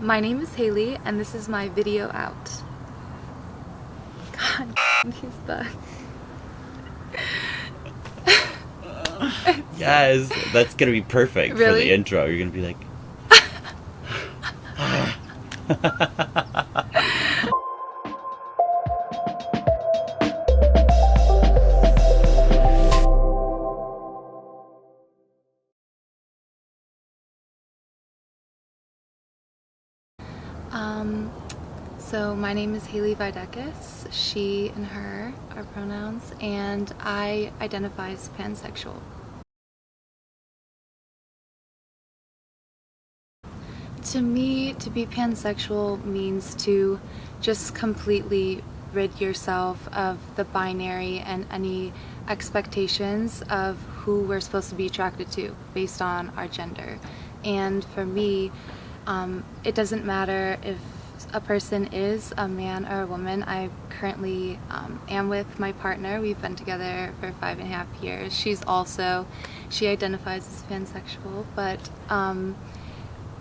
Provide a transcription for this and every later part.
My name is Haley, and this is my video out. God, he's back. Yes, that's gonna be perfect for Really? the intro. You're gonna be like, So my name is Haley Videkis. She and her are pronouns, and I identify as pansexual. To me, to be pansexual means to just completely rid yourself of the binary and any expectations of who we're supposed to be attracted to based on our gender. And for me, it doesn't matter if a person is a man or a woman. I currently am with my partner. We've been together for 5.5 years. She identifies as pansexual, but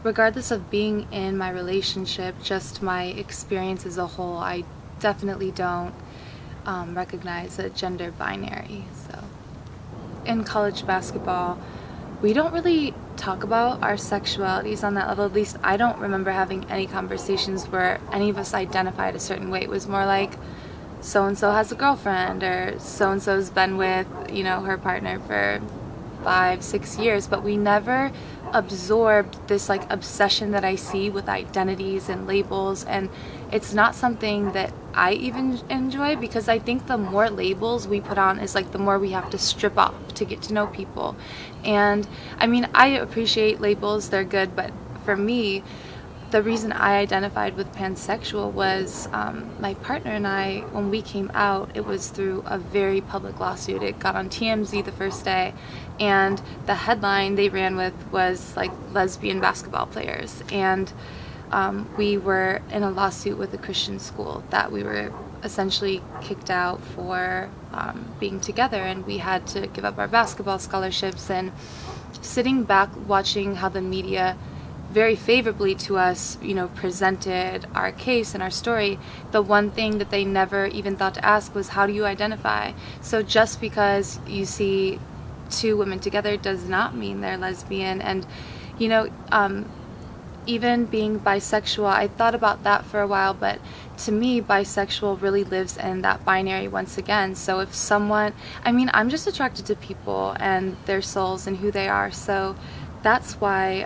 regardless of being in my relationship, just my experience as a whole, I definitely don't recognize a gender binary. So in college basketball, we don't really talk about our sexualities on that level. At least I don't remember having any conversations where any of us identified a certain way. It was more like, so-and-so has a girlfriend, or so-and-so's been with, her partner for 5-6 years, but we never absorbed this like obsession that I see with identities and labels, and it's not something that I even enjoy, because I think the more labels we put on is like the more we have to strip off to get to know people. And I mean, I appreciate labels, they're good, but for me, the reason I identified with pansexual was my partner and I, when we came out, it was through a very public lawsuit. It got on TMZ the first day, and the headline they ran with was like lesbian basketball players. And we were in a lawsuit with a Christian school that we were essentially kicked out for being together, and we had to give up our basketball scholarships. And sitting back watching how the media very favorably to us, presented our case and our story, the one thing that they never even thought to ask was, how do you identify? So just because you see two women together does not mean they're lesbian. And even being bisexual, I thought about that for a while, but to me, bisexual really lives in that binary once again. So if someone, I'm just attracted to people and their souls and who they are. So that's why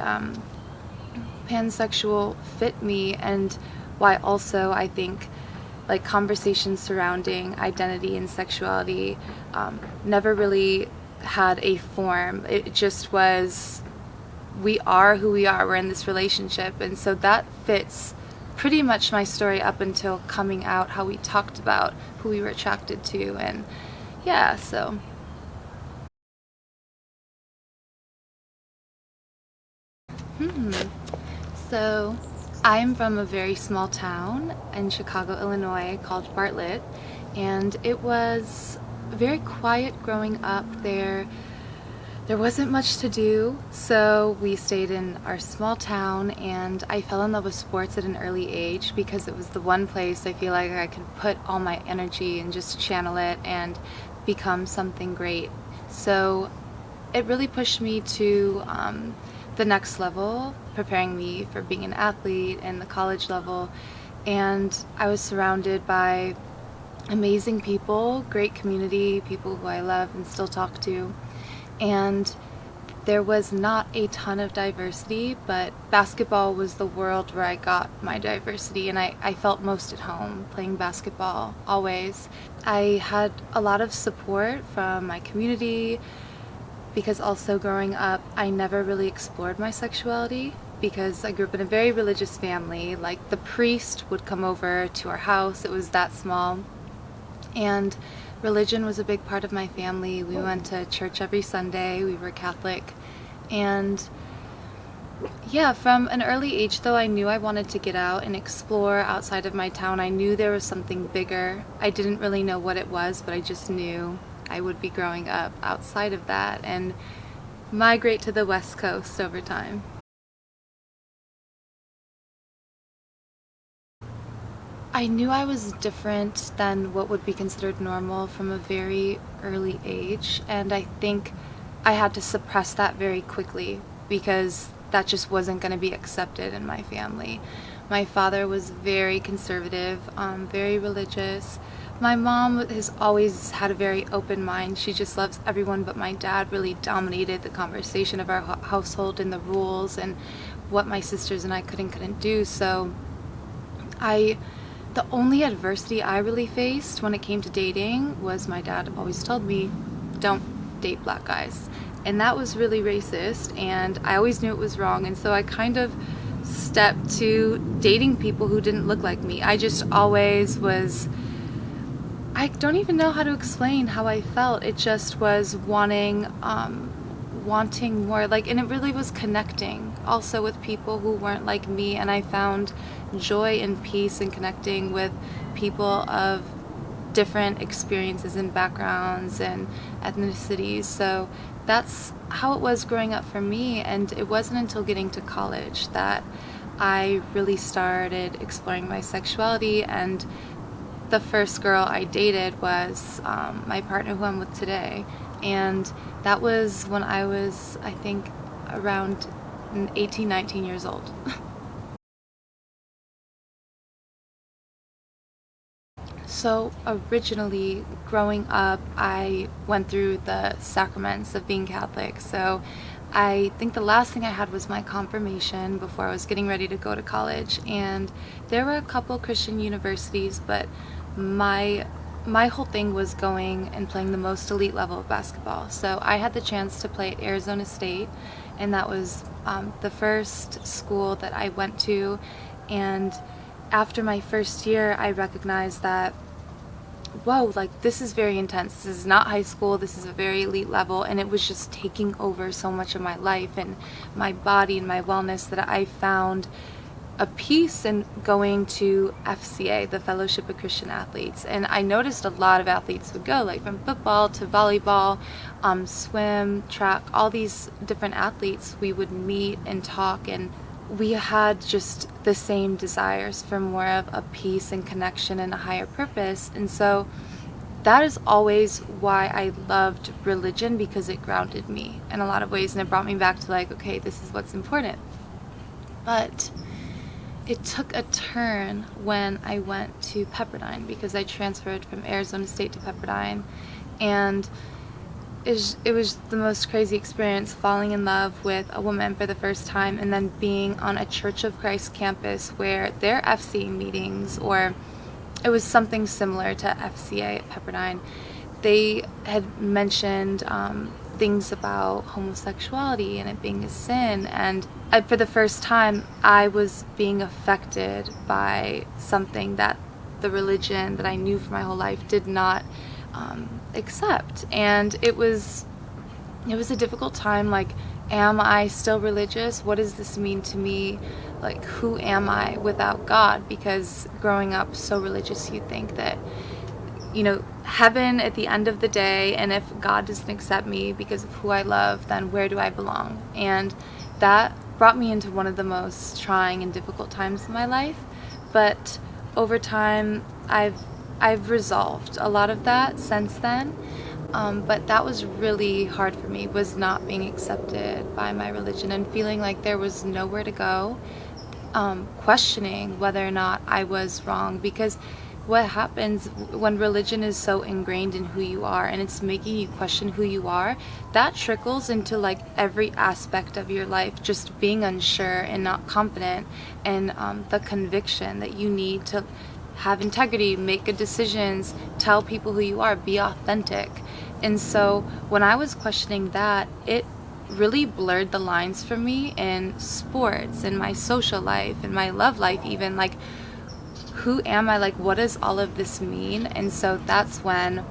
pansexual fit me, and why also I think like conversations surrounding identity and sexuality never really had a form. It just was, we are who we are, we're in this relationship. And so that fits pretty much my story up until coming out, how we talked about who we were attracted to. And yeah, so So I'm from a very small town in Chicago, Illinois called Bartlett, and it was very quiet growing up there. There wasn't much to do, so we stayed in our small town, and I fell in love with sports at an early age because it was the one place I feel like I could put all my energy and just channel it and become something great. So it really pushed me to the next level, preparing me for being an athlete and the college level. And I was surrounded by amazing people, great community, people who I love and still talk to. And there was not a ton of diversity, but basketball was the world where I got my diversity, and I felt most at home playing basketball, always. I had a lot of support from my community, because also growing up, I never really explored my sexuality, because I grew up in a very religious family. Like, the priest would come over to our house, it was that small, and religion was a big part of my family. We went to church every Sunday, we were Catholic, and yeah, from an early age though, I knew I wanted to get out and explore outside of my town. I knew there was something bigger. I didn't really know what it was, but I just knew I would be growing up outside of that and migrate to the West Coast over time. I knew I was different than what would be considered normal from a very early age, and I think I had to suppress that very quickly because that just wasn't going to be accepted in my family. My father was very conservative, very religious. My mom has always had a very open mind. She just loves everyone, but my dad really dominated the conversation of our household and the rules and what my sisters and I could and couldn't do. So the only adversity I really faced when it came to dating was my dad always told me, don't date black guys. And that was really racist, and I always knew it was wrong, and so I kind of stepped to dating people who didn't look like me. I just always was, I don't even know how to explain how I felt. It just was wanting more, like, and it really was connecting also with people who weren't like me, and I found joy and peace in connecting with people of different experiences and backgrounds and ethnicities. So that's how it was growing up for me, and it wasn't until getting to college that I really started exploring my sexuality. And the first girl I dated was my partner who I'm with today, and that was when I was, I think, around 18, 19 years old. So originally, growing up, I went through the sacraments of being Catholic. So I think the last thing I had was my confirmation before I was getting ready to go to college. And there were a couple Christian universities, but my whole thing was going and playing the most elite level of basketball. So I had the chance to play at Arizona State, and that was the first school that I went to. And after my first year, I recognized that, whoa, like, this is very intense. This is not high school. This is a very elite level. And it was just taking over so much of my life and my body and my wellness that I found a peace in going to FCA, the Fellowship of Christian Athletes. And I noticed a lot of athletes would go, like from football to volleyball, swim, track, all these different athletes. We would meet and talk, and we had just the same desires for more of a peace and connection and a higher purpose. And so that is always why I loved religion, because it grounded me in a lot of ways, and it brought me back to, like, okay, this is what's important. But it took a turn when I went to Pepperdine, because I transferred from Arizona State to Pepperdine, and it was the most crazy experience, falling in love with a woman for the first time, and then being on a Church of Christ campus where their FCA meetings, or it was something similar to FCA at Pepperdine, they had mentioned things about homosexuality and it being a sin, and for the first time I was being affected by something that the religion that I knew for my whole life did not accept. And it was a difficult time. Like, am I still religious? What does this mean to me? Like, who am I without God? Because growing up so religious, you think that, you know, heaven at the end of the day, and if God doesn't accept me because of who I love, then where do I belong? And that brought me into one of the most trying and difficult times in my life. But over time, I've resolved a lot of that since then. But that was really hard for me, was not being accepted by my religion and feeling like there was nowhere to go, questioning whether or not I was wrong. Because what happens when religion is so ingrained in who you are and it's making you question who you are, that trickles into, like, every aspect of your life, just being unsure and not confident, and the conviction that you need to have integrity, make good decisions, tell people who you are, be authentic. And so when I was questioning that, it really blurred the lines for me in sports, in my social life, in my love life even. Like, who am I? Like, what does all of this mean? And so that's when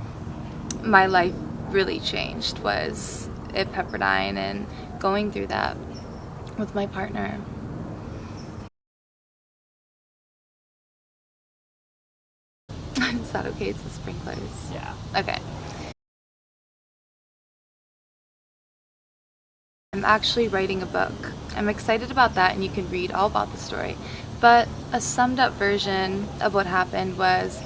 my life really changed, was at Pepperdine and going through that with my partner. Is that okay? It's the sprinklers. Yeah. Okay. I'm actually writing a book. I'm excited about that, and you can read all about the story. But a summed up version of what happened was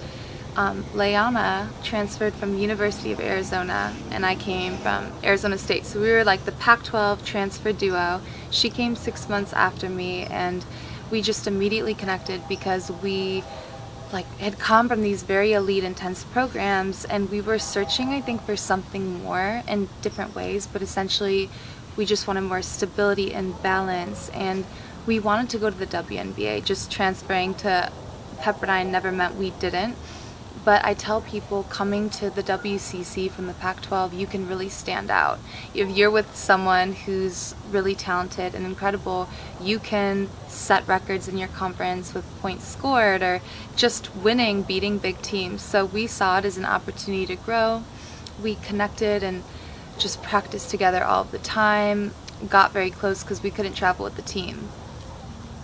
Leana transferred from University of Arizona, and I came from Arizona State. So we were like the Pac-12 transfer duo. She came 6 months after me, and we just immediately connected because we had come from these very elite, intense programs, and we were searching, I think, for something more in different ways, but essentially we just wanted more stability and balance, and we wanted to go to the WNBA. Just transferring to Pepperdine never meant we didn't. But I tell people, coming to the WCC from the Pac-12, you can really stand out. If you're with someone who's really talented and incredible, you can set records in your conference with points scored or just winning, beating big teams. So we saw it as an opportunity to grow. We connected and just practiced together all of the time, got very close because we couldn't travel with the team.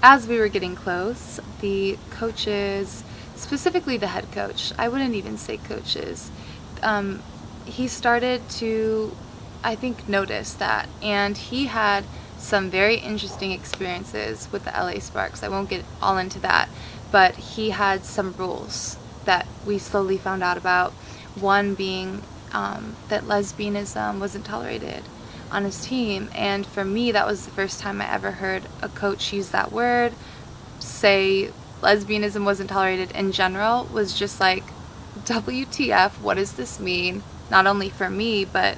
As we were getting close, the coaches, specifically the head coach, I wouldn't even say coaches, he started to, I think, notice that, and he had some very interesting experiences with the LA Sparks. I won't get all into that, but he had some rules that we slowly found out about. One being that lesbianism wasn't tolerated on his team, and for me that was the first time I ever heard a coach use that word, say lesbianism wasn't tolerated in general. Was just like, WTF, what does this mean? Not only for me, but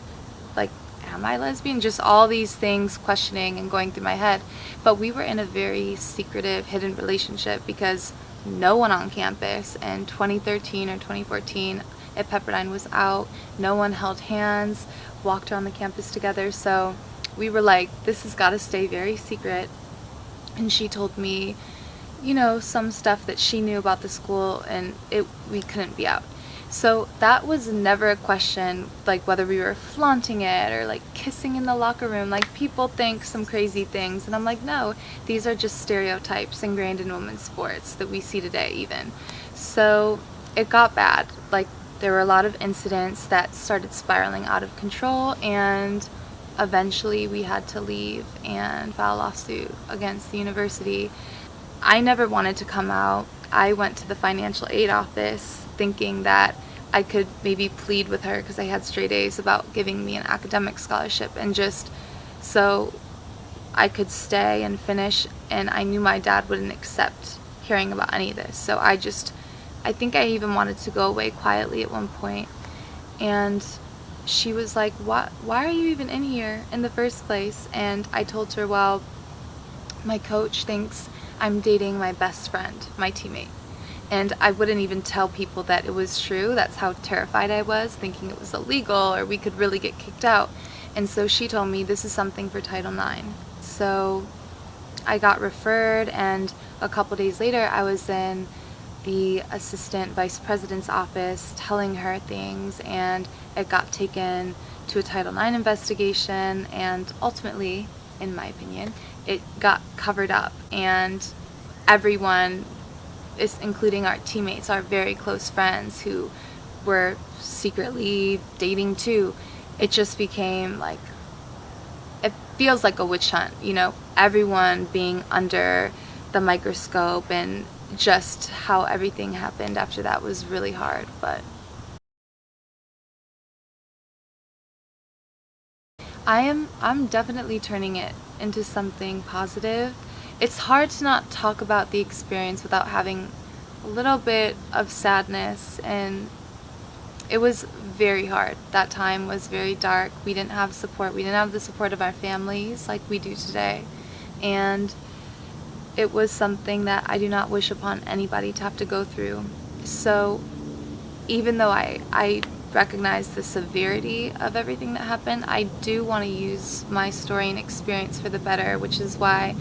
like, am I lesbian? Just all these things questioning and going through my head. But we were in a very secretive, hidden relationship because no one on campus in 2013 or 2014 at Pepperdine was out. No one held hands, walked around the campus together. So we were like, this has got to stay very secret. And she told me, some stuff that she knew about the school, and we couldn't be out. So that was never a question, like whether we were flaunting it or like kissing in the locker room. Like, people think some crazy things, and I'm like, no, these are just stereotypes ingrained in women's sports that we see today even. So it got bad. Like, there were a lot of incidents that started spiraling out of control, and eventually we had to leave and file a lawsuit against the university. I never wanted to come out. I went to the financial aid office thinking that I could maybe plead with her because I had straight A's about giving me an academic scholarship, and just so I could stay and finish, and I knew my dad wouldn't accept hearing about any of this. So I think I even wanted to go away quietly at one point, and she was like, why are you even in here in the first place? And I told her, well, my coach thinks I'm dating my best friend, my teammate. And I wouldn't even tell people that it was true. That's how terrified I was, thinking it was illegal or we could really get kicked out. And so she told me, this is something for Title IX. So I got referred, and a couple days later I was in the assistant vice president's office telling her things, and it got taken to a Title IX investigation, and ultimately, in my opinion, it got covered up, and everyone, including our teammates, our very close friends who were secretly dating too, it just became like, it feels like a witch hunt, everyone being under the microscope, and just how everything happened after that was really hard. But I'm definitely turning it into something positive. It's hard to not talk about the experience without having a little bit of sadness, and it was very hard. That time was very dark. We didn't have support. We didn't have the support of our families like we do today, and it was something that I do not wish upon anybody to have to go through. So even though I recognize the severity of everything that happened, I do want to use my story and experience for the better, which is why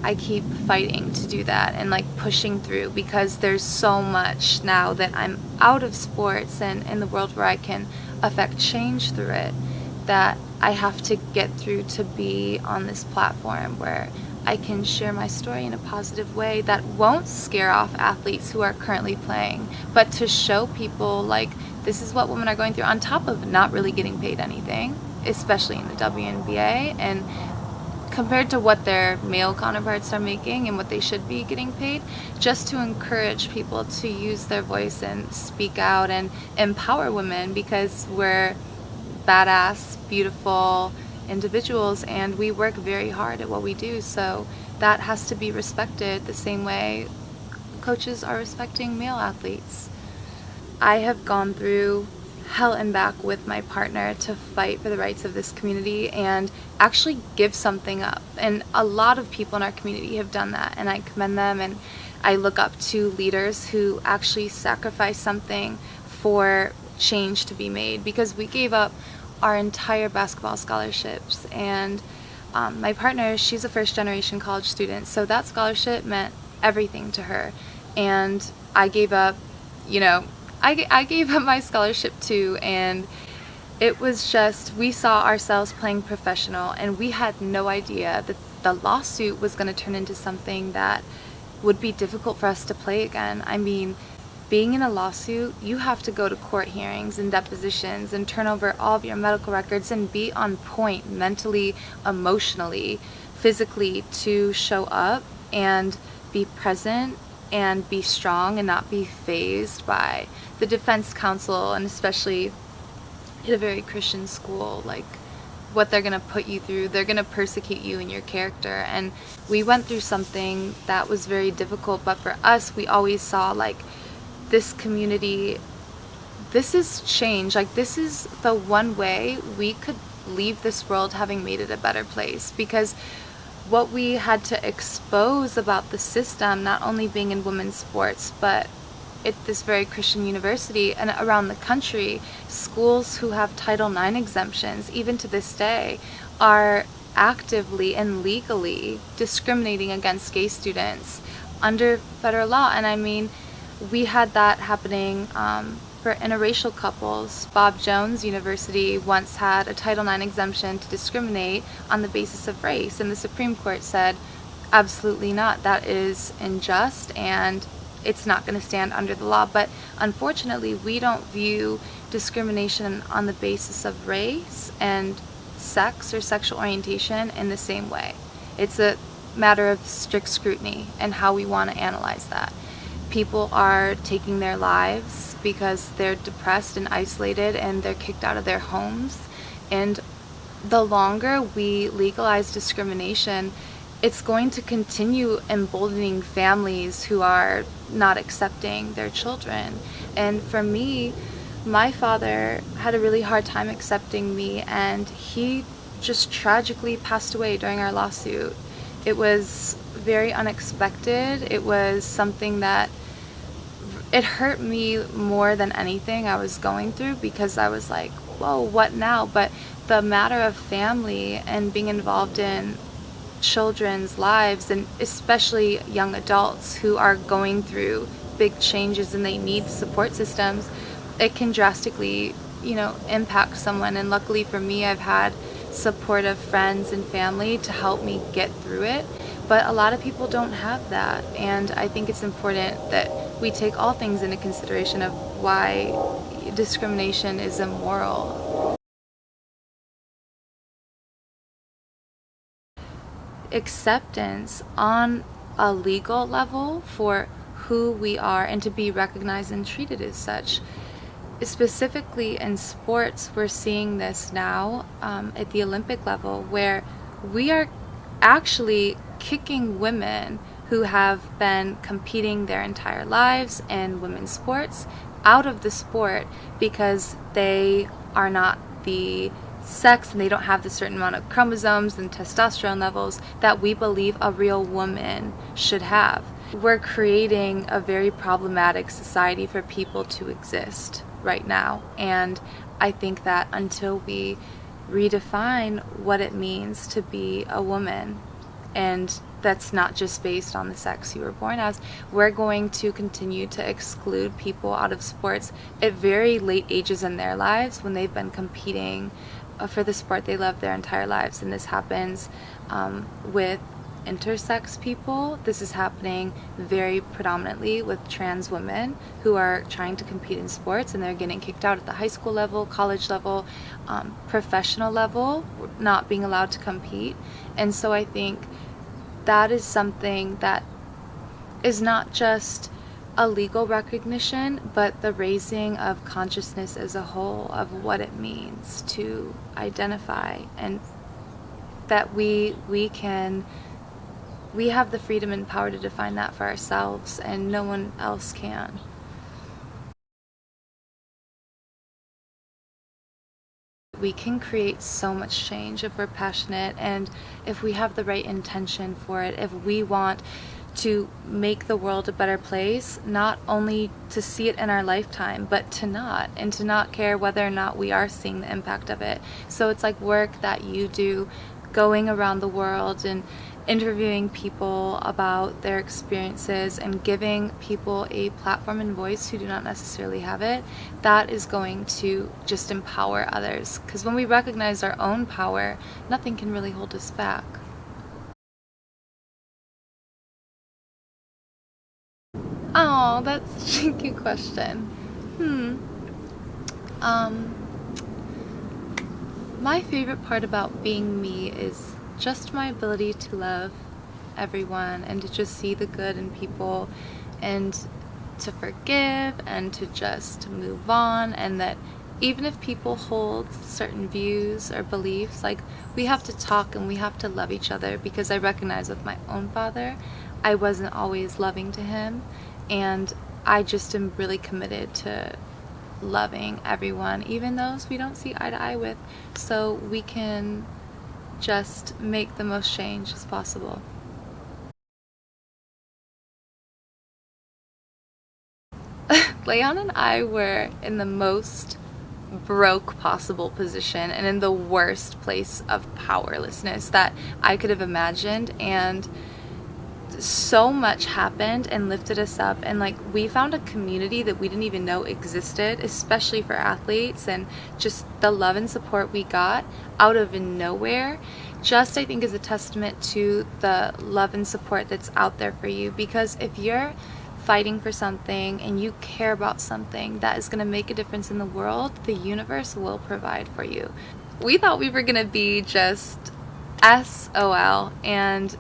I keep fighting to do that and pushing through, because there's so much now that I'm out of sports and in the world where I can affect change through it, that I have to get through to be on this platform where I can share my story in a positive way that won't scare off athletes who are currently playing, but to show people this is what women are going through, on top of not really getting paid anything, especially in the WNBA, and compared to what their male counterparts are making and what they should be getting paid, just to encourage people to use their voice and speak out and empower women, because we're badass, beautiful individuals and we work very hard at what we do. So that has to be respected the same way coaches are respecting male athletes. I have gone through hell and back with my partner to fight for the rights of this community and actually give something up. And a lot of people in our community have done that, and I commend them, and I look up to leaders who actually sacrifice something for change to be made, because we gave up our entire basketball scholarships. And my partner, she's a first-generation college student, so that scholarship meant everything to her. And I gave up, I gave up my scholarship too, and it was just, we saw ourselves playing professional, and we had no idea that the lawsuit was going to turn into something that would be difficult for us to play again. I mean, being in a lawsuit, you have to go to court hearings and depositions and turn over all of your medical records and be on point mentally, emotionally, physically, to show up and be present and be strong and not be fazed by the defense counsel, and especially at a very Christian school, like what they're going to put you through. They're going to persecute you and your character. And we went through something that was very difficult, but for us, we always saw like this community, this is change. Like, this is the one way we could leave this world having made it a better place, because what we had to expose about the system, not only being in women's sports, but at this very Christian university and around the country, schools who have Title IX exemptions, even to this day, are actively and legally discriminating against gay students under federal law. And I mean, we had that happening for interracial couples. Bob Jones University once had a Title IX exemption to discriminate on the basis of race, and the Supreme Court said, absolutely not, that is unjust and it's not going to stand under the law. But unfortunately, we don't view discrimination on the basis of race and sex or sexual orientation in the same way. It's a matter of strict scrutiny and how we want to analyze that. People are taking their lives because they're depressed and isolated, and they're kicked out of their homes. And the longer we legalize discrimination, it's going to continue emboldening families who are not accepting their children. And for me, my father had a really hard time accepting me, and he just tragically passed away during our lawsuit. It was very unexpected. It was something that it hurt me more than anything I was going through, because I was like, whoa, what now? But the matter of family and being involved in children's lives, and especially young adults who are going through big changes and they need support systems, it can drastically, impact someone. And luckily for me, I've had supportive friends and family to help me get through it. But a lot of people don't have that, and I think it's important that we take all things into consideration of why discrimination is immoral. Acceptance on a legal level for who we are and to be recognized and treated as such. Specifically in sports, we're seeing this now at the Olympic level, where we are actually kicking women who have been competing their entire lives in women's sports out of the sport because they are not the sex and they don't have the certain amount of chromosomes and testosterone levels that we believe a real woman should have. We're creating a very problematic society for people to exist right now, and I think that until we redefine what it means to be a woman, and that's not just based on the sex you were born as, we're going to continue to exclude people out of sports at very late ages in their lives when they've been competing for the sport they love their entire lives. And this happens with intersex people. This is happening very predominantly with trans women who are trying to compete in sports, and they're getting kicked out at the high school level, college level, professional level, not being allowed to compete. And so I think that is something that is not just a legal recognition, but the raising of consciousness as a whole of what it means to identify, and that we have the freedom and power to define that for ourselves, and no one else can. We can create so much change if we're passionate and if we have the right intention for it. If we want to make the world a better place, not only to see it in our lifetime, but to not care whether or not we are seeing the impact of it. So it's like work that you do, going around the world and interviewing people about their experiences and giving people a platform and voice who do not necessarily have it. That is going to just empower others, because when we recognize our own power, nothing can really hold us back. Oh, that's such a cute question. My favorite part about being me is just my ability to love everyone and to just see the good in people and to forgive and to just move on, and that even if people hold certain views or beliefs, like, we have to talk and we have to love each other, because I recognize with my own father, I wasn't always loving to him, and I just am really committed to loving everyone, even those we don't see eye to eye with, so we can just make the most change as possible. Leon and I were in the most broke possible position and in the worst place of powerlessness that I could have imagined, and so much happened and lifted us up, and like, we found a community that we didn't even know existed, especially for athletes, and just the love and support we got out of nowhere just, I think, is a testament to the love and support that's out there for you. Because if you're fighting for something and you care about something that is going to make a difference in the world, the universe will provide for you. We thought we were going to be just SOL, and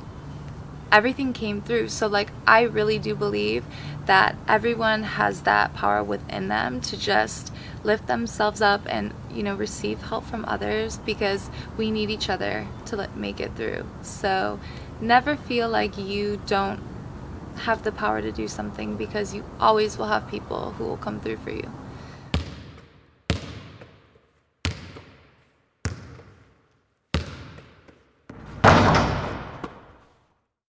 everything came through. So like, I really do believe that everyone has that power within them to just lift themselves up and, you know, receive help from others, because we need each other to make it through. So never feel like you don't have the power to do something, because you always will have people who will come through for you.